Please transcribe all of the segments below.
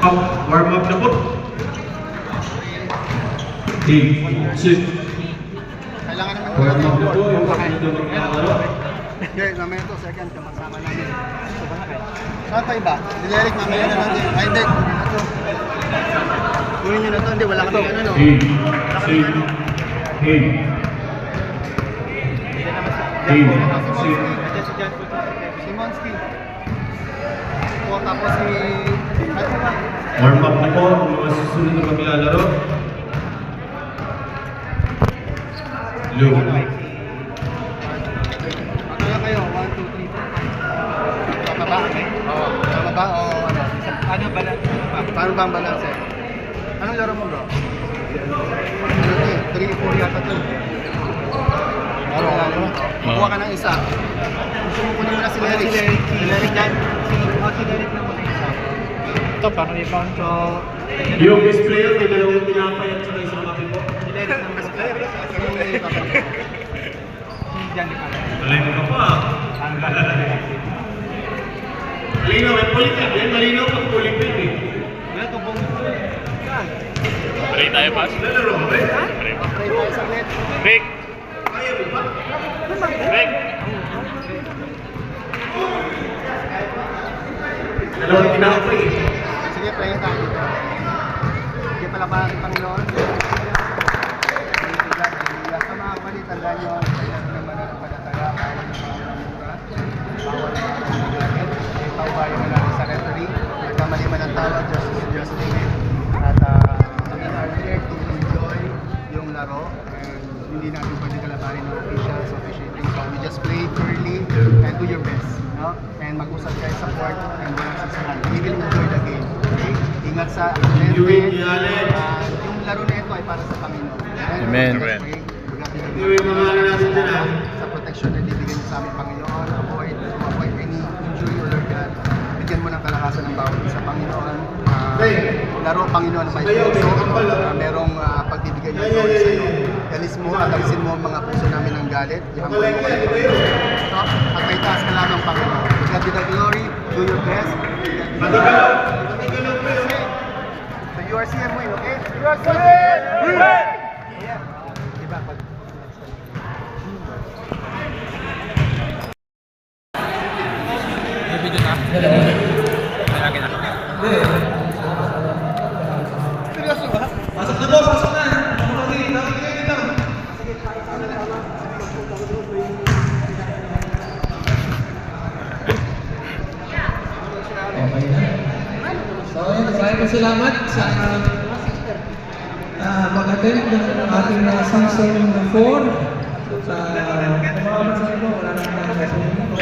Warm up na po. 8, 6. Kailangan naman Warm up na po yung pakito ng lalaro. Okay, mamaya to, second, kamasama namin. Saan pa iba? Dileric, mamaya na natin. Ay, hindi. Kunin nyo na to, hindi, wala kami ano, no? 8, 6, 8. Simonski. O, tapos si... Warm up na po yung mga susunod na maglalaro. Luke. Magkala kayo, 1, 2, 3, 4. Tama ba? Oo. Tama ba? O ano? Ano balance? Paano ba ang balance? Anong laro mo, bro? Ano to eh? 3-4 yata to. Ano lalo? Kuha ka ng isa. Gusto mo kunin mo na si Leric. Si Leric yan. Si Leric na muna isa. Ito, parang i-found to. Yung best player, may dalawang tinapay at saka isang kape po. Si Leric na mas player. Diyan di pa. Malay mo ka pa. Malinaw, may politik. Yan, malinaw pag politik eh. Wala to bong. Saan? Break tayo, Pas. Lalaro mo ba? Break. Try tayo sa net. Break. Kaya mo ba? Break. Dalawang tinapay eh. Sige, play tayo dito. Sige pala para sa Panginoon. Sa mga kapatid, tandaan nyo, kaya naman ang palataya, bawal ng mga mura, bawal ng mga gamit, paubayan mo natin sa referee, nagkamali man ang tawad, just limit. At we are here to enjoy yung laro, and hindi natin pwede kalabanin ng officials, officiating, so we just play fairly and do your best. No? And mag-usap kayo sa court and walang sasamahan. We will enjoy the game. Okay? Ingat sa You win, lente. Yalen. Yung laro na ito ay para sa Panginoon. Amen. You win, mga natin din ah. Sa protection na ibibigay niyo sa aming Panginoon, avoid any injury or God. Bigyan mo ng kalakasan ng bawat isa, Panginoon. Laro, Panginoon, may puso. Merong pagbibigay niyo sa iyo. Galis mo at alisin mo ang mga puso namin ng galit. Ihambol mo kayo, Panginoon. At may taas ka lamang, Panginoon. God be the glory, do your best. So you are CM win, okay? You are CM win! Yeah. Diba? Video na. Malaki na. Seryoso ba? Pasok na po, pasok na. Nakikita dito. Okay na. So, yun, maraming salamat sa mag-attend ng ating season 4. Sa kumakamit sa ito, wala na lang sa inyo.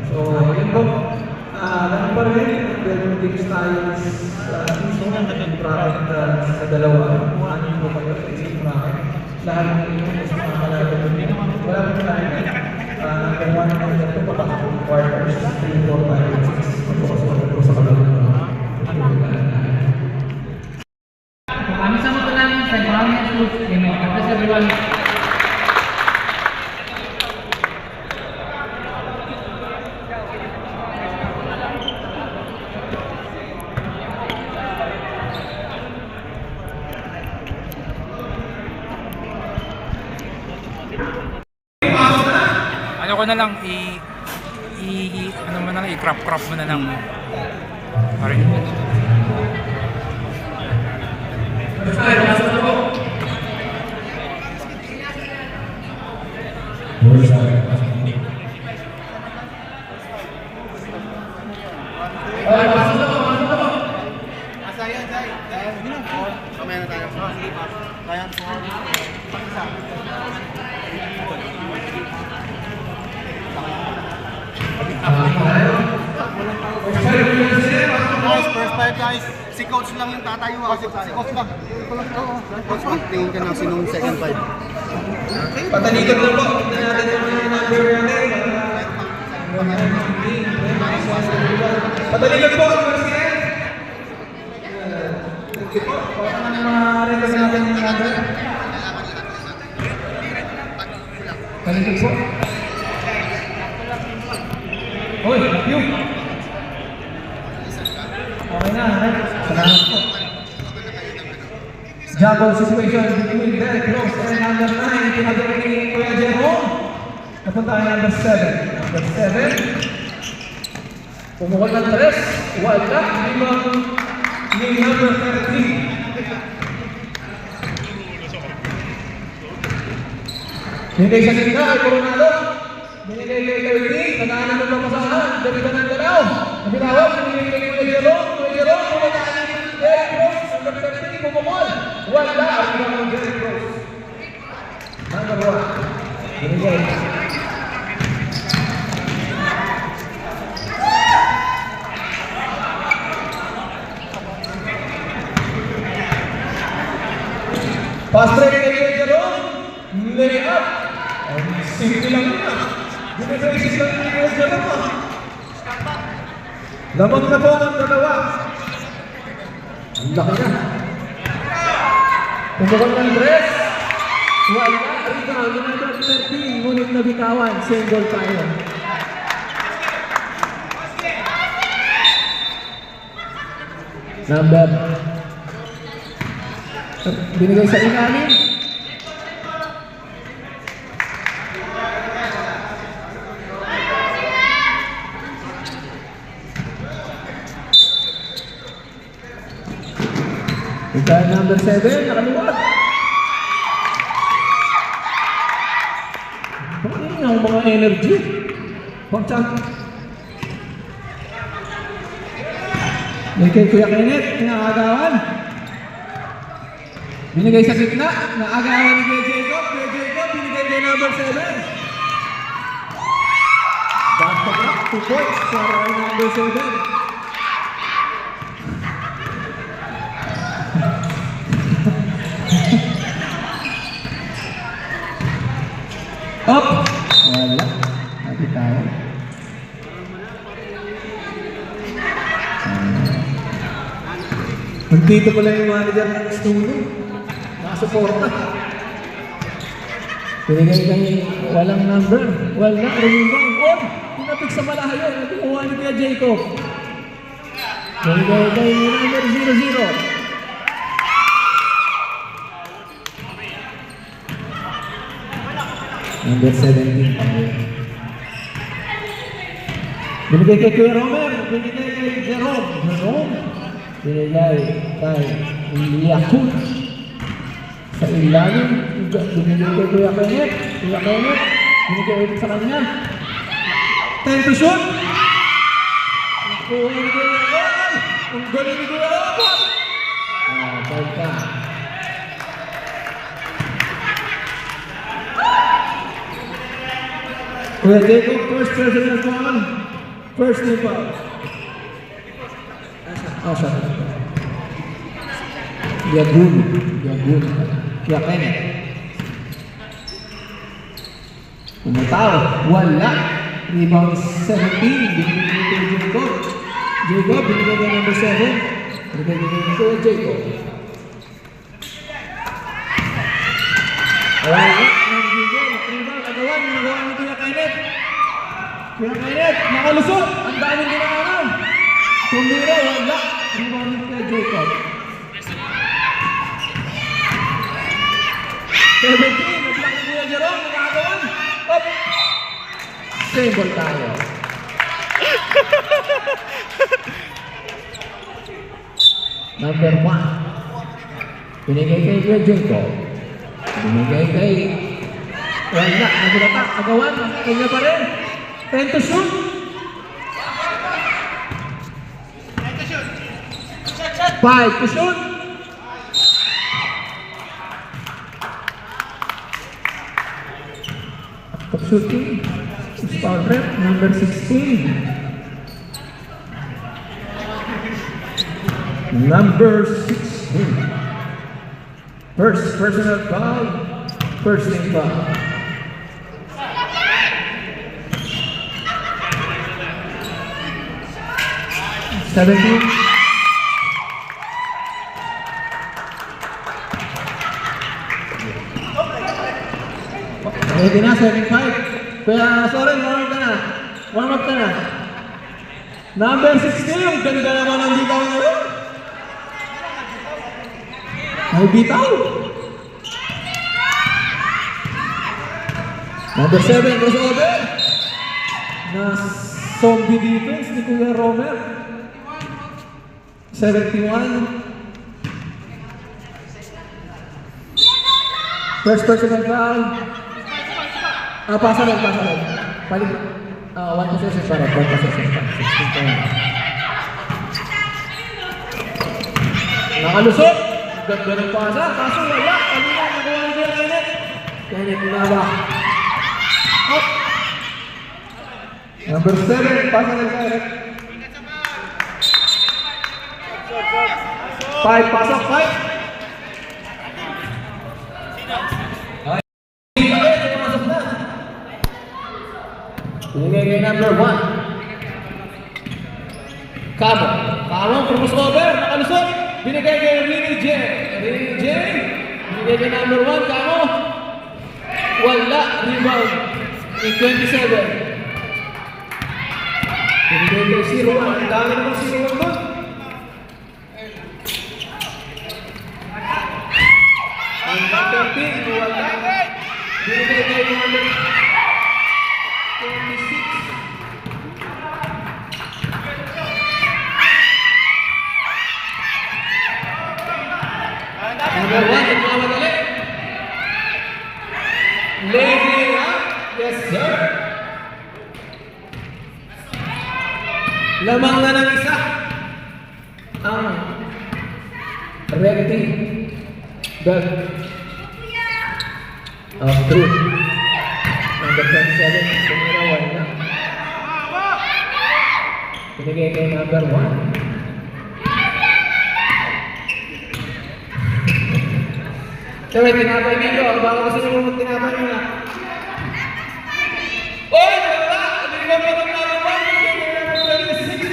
So, yun po. Ganun pa rin, ganun din tayo sa season ng bracket sa dalawa. Kung ano yung kayo sa isang bracket. Lahat ng inyong mas makakalala din. Wala mo tayo na. Number 1 ng ito pa quarters, 3, 4, 5, 6. Magpapasukan ko sa kalang Kami sama ko lang sa Bahamas Schools. Amen. God bless everyone. Ano ko na lang ano mo na lang i-crop mo na lang. Sorry. Asa yan, Jai? Kamaya na tayo. Kaya po. Pag-isa. Guys, first time guys. Si coach lang yung tatayo. Si coach lang. Coach, mag-tingin ka ng sinong second five. Patalikan lang po. Tignan natin yung mga number natin. Patalikan po. Thank you po. Para naman yung mga record natin yung number. Patalikan po. Uy, thank you. Okay na, salamat po. Jumble situation between Derek Rose and number 9. Pinagawa ni Kuya Jerome. Napunta kay number 7. Number 7. Pumukol ng 3. Wala. Limang ni number 13. Binigay sa gitna kay Coronado. Binigay kay Kirby. Nagaanan ng papasahan. Dabitan ng galaw. Nabitawan. Binigay kay Kuya Jerome. Kuya Jerome. Pumataan ni Derek Rose. Number 13. Pumukol. Wala. Ang mga Derek Rose. Number 1. Binigay. Fast break kay Kuya Jerome. Lay up. Simple lang na. Binabasis lang ni Kuya Jerome. Lamang na po ang dalawa. Ang laki na. Pumukol ng dress. Wala. Rebound. Yung number 13. Ngunit nabitawan. Single tayo. Number. Binigay sa ilalim. Ika number 7, nakaluwag. Bakit nga ang mga energy? Pagchat. May kay Kuya Kenneth, inaagawan. Binigay sa gitna, naagawan ni Kuya Jacob. Kuya Jacob, binigay kay number 7. Basta ka, 2 points para kay number 7. Up! Wala. Nabitawan. Nandito pala yung manager ng Stuno. Nakasuporta. Pinigay kay walang number. Wala. Rebound. Oh! Pinapik sa malayo. Nakuha ni Kuya Jacob. Pinigay kay number 0-0. Number 17. Binigay kay Kuya Romer. Binigay kay Jerome. Binigay kay Yakut. Sa ilalim. Binigay kay Kuya Kenneth. Kuya Kenneth. Binigay ulit sa kanya. 10 to shoot. Nakuha ni Kuya Romer. Ang galing ni Kuya Romer. Pagka. Kuya Jacob, first personal foul. First team foul. Sorry. Yagun. Kuya Kenneth. Umataw. Wala. Rebound 17. Binigay kay Jacob. Jacob, binigay kay number 7. Binigay kay Kuya Jacob. Wala. Rebound. Agawan. Nagawa ni Kuya Kenneth. Kuya Kenneth, nakalusot. Ang daming dinaanan. Tumira, wala. Rebound ni Kuya Jacob. 17, naglang ni Kuya Jerome, nakagawan. Up! Stable tayo. Number 1. Binigay kay Kuya Jacob. Binigay kay... Wala, nagulatak, agawan, kanya pa rin. 10 to shoot. 5 to shoot. Top shooting. Foul rep, number 16. Number 16. First personal foul. First team foul. 17. Ready na, 7-5. Kaya, sorry, warm up ka na. Number 16, ang ganda naman ang bitaw ngayon. May bitaw. Number 7, crossover. Na zombie defense ni Kuya Romer. 71. First personal foul. Pasa rin. Paling, 1 possession para 4 possession pa. 16 point. Nakalusot. Ganda ng pasa. Kaso wala. Kanina, nakuha niya Kenneth. Kenneth Nava. Up. Number 7, pasa rin Kenneth. 5, pasok, 5. Binigay number 1. Cabo, crossover, nakalusot. Binigay kay Rini J. Binigay kay number 1, Cabo. Wala, rebound. In 27. Binigay kay 0-1. Ang dami naman 0-1 doon. Ang 13, wala. Binigay kay number 26. Number 1, nagmamadali. Lady up. Yes, sir. Lamang na ng isa. Ang red team. Belt of truth. Number 27, tumira 1 na. Pinigay kay number 1. Sabi, tinapay dito. Baka gusto nyo mo tinapay mo na. Oy! Wala! Hindi ba mo ng number 1? Pinigay kay number 26.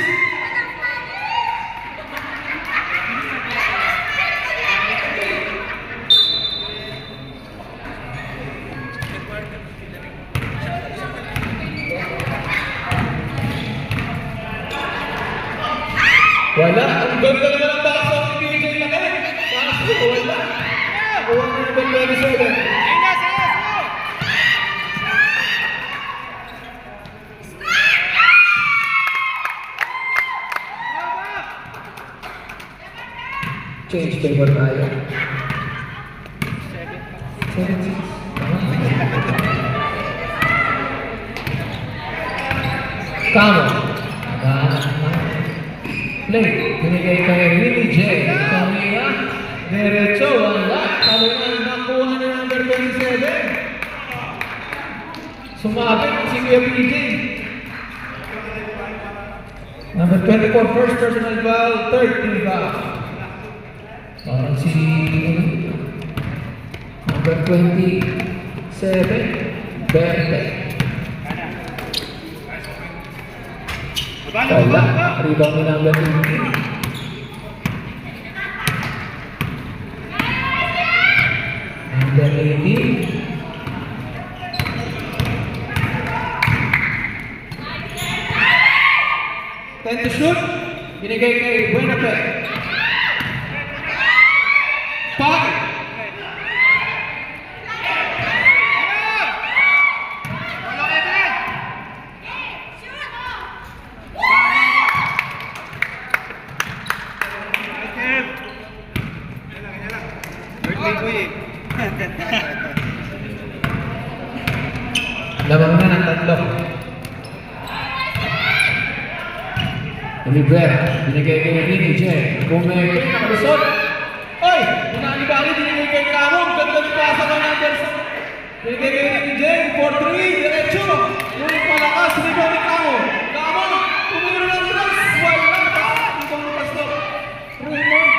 Wala. Ang ganda naman ang baka sa DJ Laki. Kaso, wala. Kuha na number 27. Change favor tayo. 7-6. Kamo. Play. Binigay kay Rini J. Kamila. Derecho. Wala. Kalingan nakuha ni number 27. Sumabit si Kuya PJ. Number 24, first personal foul, third team foul. Parang si number 27, Berte. Wala, rebound ni number 18. Number 18. Time to shoot. Binigay kay Buenape. Pak. Labang na ng tatlo. Oliver, binigay kay Rini J. Bumeke, nakalusot. Oy! Binalibali, binigay kay Kamong. Ganda ng pasa ng number 7. Binigay kay Rini J. 4-3, diretso. Ngunit malakas, rebound ni Kamong. Kamong, tumiro ng tres. Wala ka. Ibang pasto. Raymond.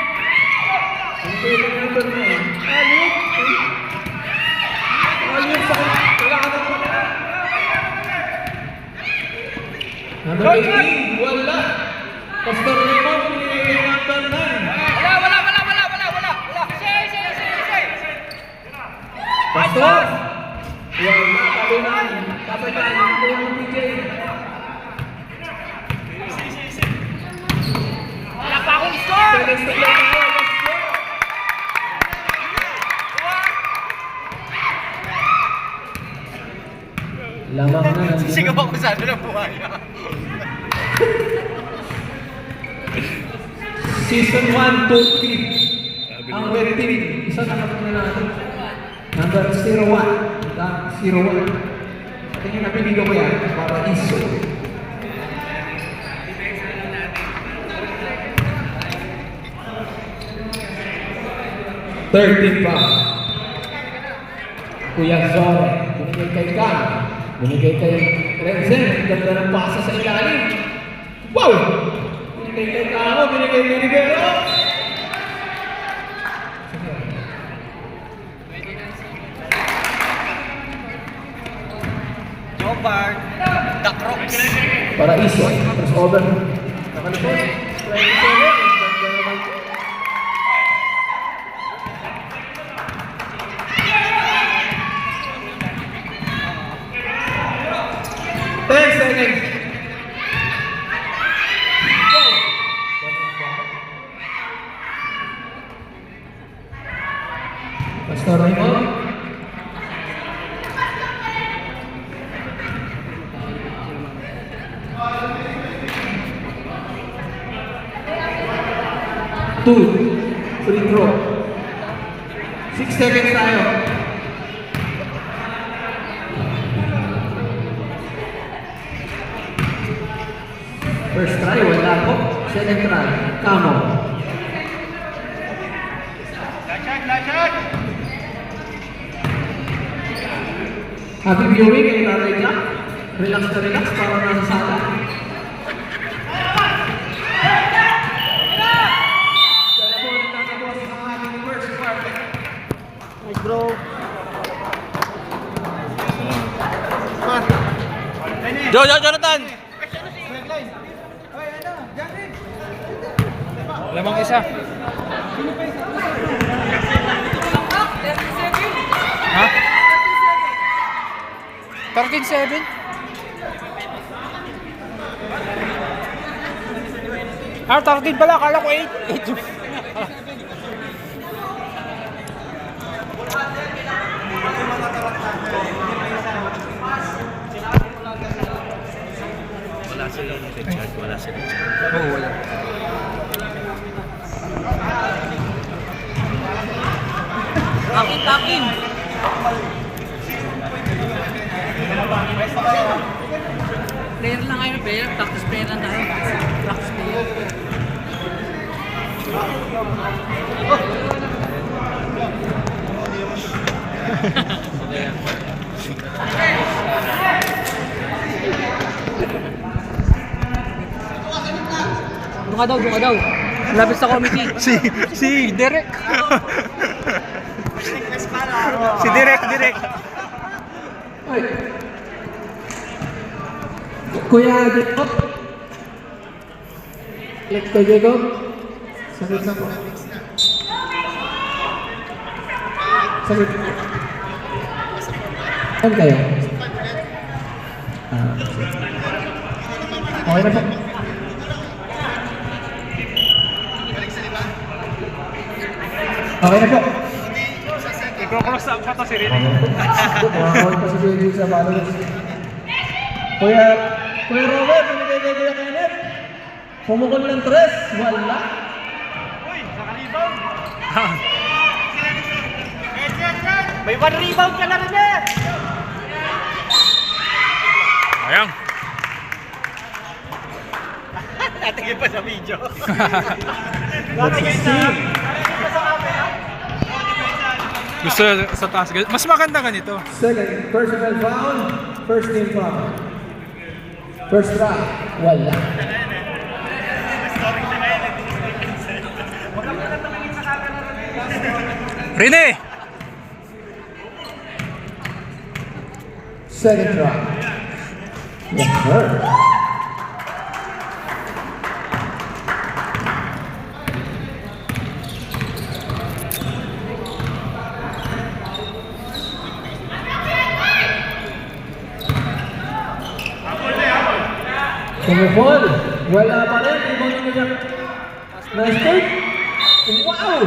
Binigay kay number 9. Ayun. Ayun sa wala ka ng pala. Number 18, wala. Pastor Raymond, pinigay kay number 9. Wala. Pastor! Wala, talunan. Kapatid, ang kuha ng PJ. Season 1, 2, 3. Ang red team, isa na kami na natin. Number 01. 01. Tingin na pinigo ko yan para iso. Third team pa. Kuya Zore, binigay kay Cam. Binigay kay Renzen. Ganda ng pasa sa ilalim. Wow! Binigay kay Camo, binigay kay Rivero. Jobard, the Crocs. Para iso. Cross over. Nakalipot. 27. Ganda naman ito. Seconds. Pastor Raymond. Two. Free throw. 6 seconds tayo. First try, wala po. Second try, Camo. Happy viewing kay Tatay Jack. Relax na relax para nasa sala. Dahil po nagtatapuan sa ating first quarter. Nice bro. Jonathan! Lamang isa. Ha? 13-7? Ah, 13 pala. Akala ko 8. Wala silang Richard, wala si Richard. Oo, wala. Takin! Player lang kayo, player. Practice player lang tayo. Practice player. Doon ka daw. Lapit sa committee. Si Derek. Si Derek. Ay. Kuya Jacob. Kuya Jacob. Sakit na po. Sakit. Saan kayo? Okay na po. Okay na po. Iko-cross up pa to si Rini. Makakawin pa si Kuya sa followers. Kuya Robert, binigay kay Kuya Kenneth. Pumukol ng 3, wala. May 1 rebound ka na rin eh! Ayang. Natigil pa sa video. Natigil sa camera. Gusto sa taas. Mas maganda ganito. Second, personal foul. First team foul. First try, wala. Rini! Second try. Yes, sir. Tumupol. Wala pa rin. Ibang niya. Nice take. Wow!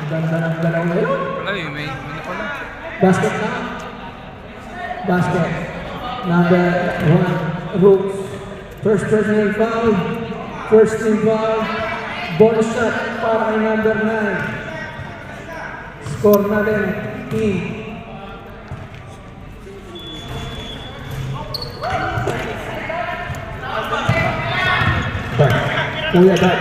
Ganda ng galaw na yun. Wala eh, may pala. Basket na. Basket. Number 1. Hooks. First personal foul. First team foul. Ball shot para kay number 9. Score na rin. Team. Kuya Dad.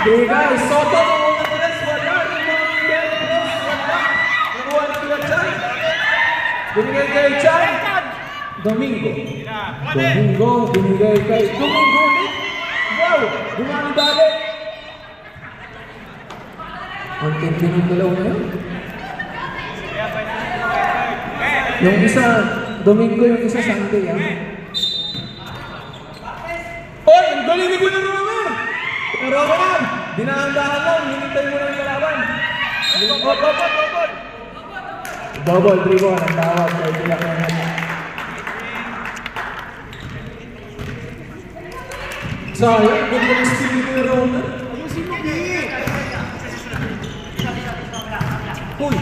Bigay, Soto, mga tres, wala. Nakuha ni Kuya Chan. Binigay kay Chan. Domingo. Binigay kay Domingo ulit. Wow, gumani balik. Ang tindi ng dalaw na yun. Yung isa, Domingo, yung isa Sunday, ha? Oy, ang galing ni Kuya Roman! Kuya Roman, dinahandahan lang, hinintay mo lang yung kalaban. Bobol, 3-ball, ang tawag, kaya sila ka naman. Sayang, good na steal ni Kuya Roman. Ayusin mo, Gigi! Uy!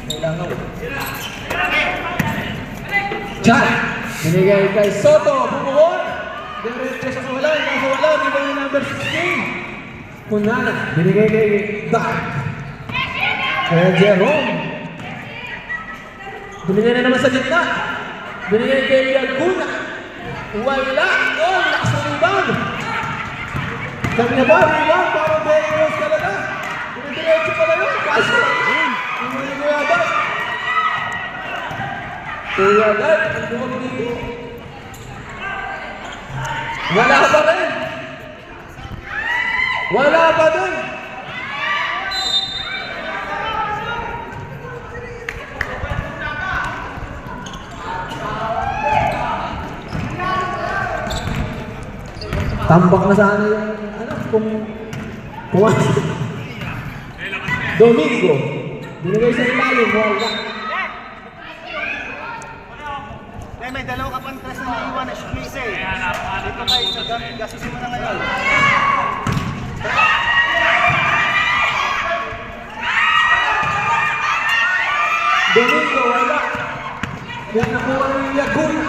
Kailangan. Chan! Binigay kay Soto, bumuhon! Diretso sa kawalan, di ba yung number 16? Kunana, binigay kay Dark. Kaya Jerome. Binigay na naman sa gitna. Binigay kay Laguna. Wala! Oh, lakas ng rebound! Sabi niya ba, rebound, parang Beros talaga. Diretso pala yun, kaso. Hindi ko yata. Kuya Dad, ang buwan dito. Wala pa rin. Wala pa din. Tambak na sana yung, kung Domingo. Binigay sa ilalim, wala. May dalawa ka pang tres na iwan na shoot eh. Dito tayo sa gasisin mo na ngayon. Domingo, wala. May nakuha ng Laguna.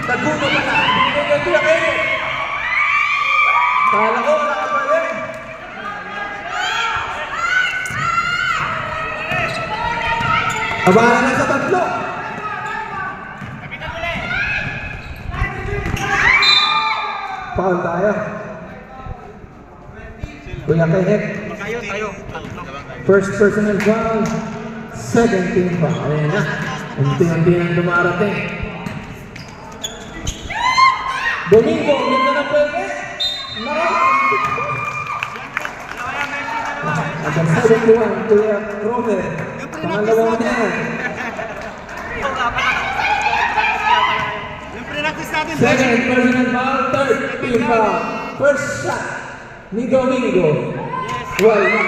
Laguna pala. Binigay kay Kuya Kenneth. Kala ko, wala ka pa rin. Abala na sa tatlo. Foul tayo. Kuya Kenneth. First personal foul. Second team foul. Ayan na. Unti-unti nang dumarating. Domingo, ganda na pwede. Hanggang 71, Kuya Romer. Pangalawa na yan. Second personal foul, third team foul. First shot ni Domingo. Wala.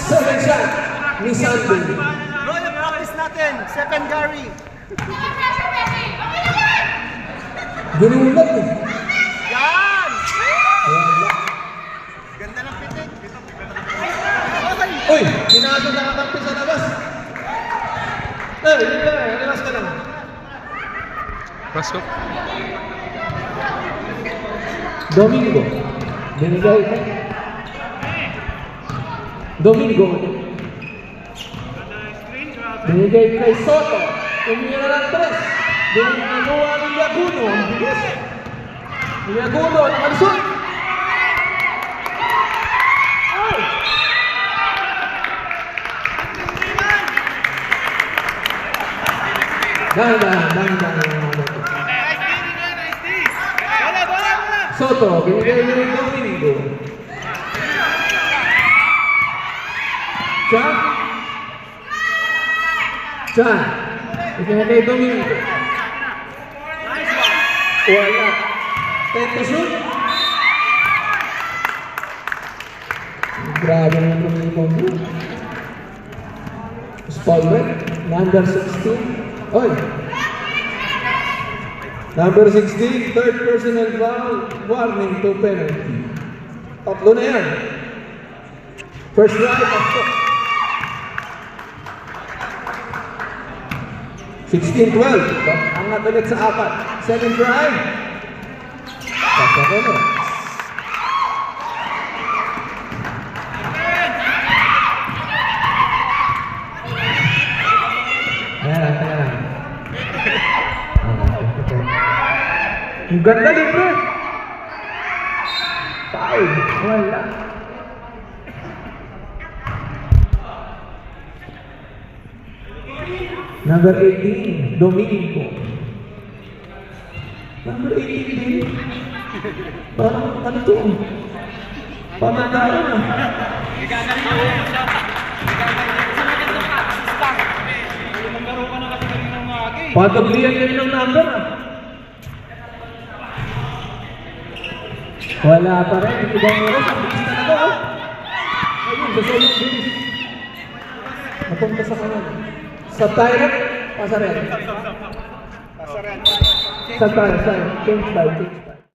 Second shot ni Sandy. Bro, yung practice natin. Secondary. Ginulat eh. Yan! Wala. Ganda ng pitik. Uy! Pinasa na kakampi sa labas. Hindi na eh. Relax ka lang. Pasok. Domingo. Binigay ka. Domingo. Binigay kay Soto. Umira ng tres. Binagawa ni Yaguno. Ang bilis. Yaguno. Nakalusot. Oh! Dahan. Soto. Binigay ni Domingo. Chan. Binigay kay Domingo. Wala. Tento shoot. Grabe naman Domingo. Spalwell. Number 16. Oy. Number 16. Third personal foul. Warning to penalty. Tatlo na yan. First try, pasok. 16-12. Angat ulit sa 4. Second try. Pasok ulit. Teka lang. Ang ganda libre. Foul. Wala. Number 18, Dominico. Number 18 din. Parang ano to? Pamandaan na. Patablihan kayo ng number ah. Wala pa rin. Ibang oras. Ang bilis talaga ah. Ayun, sa solong bilis. Napunta sa kanan. Sa tyrant, pasaren. Sa tyrant, change by change.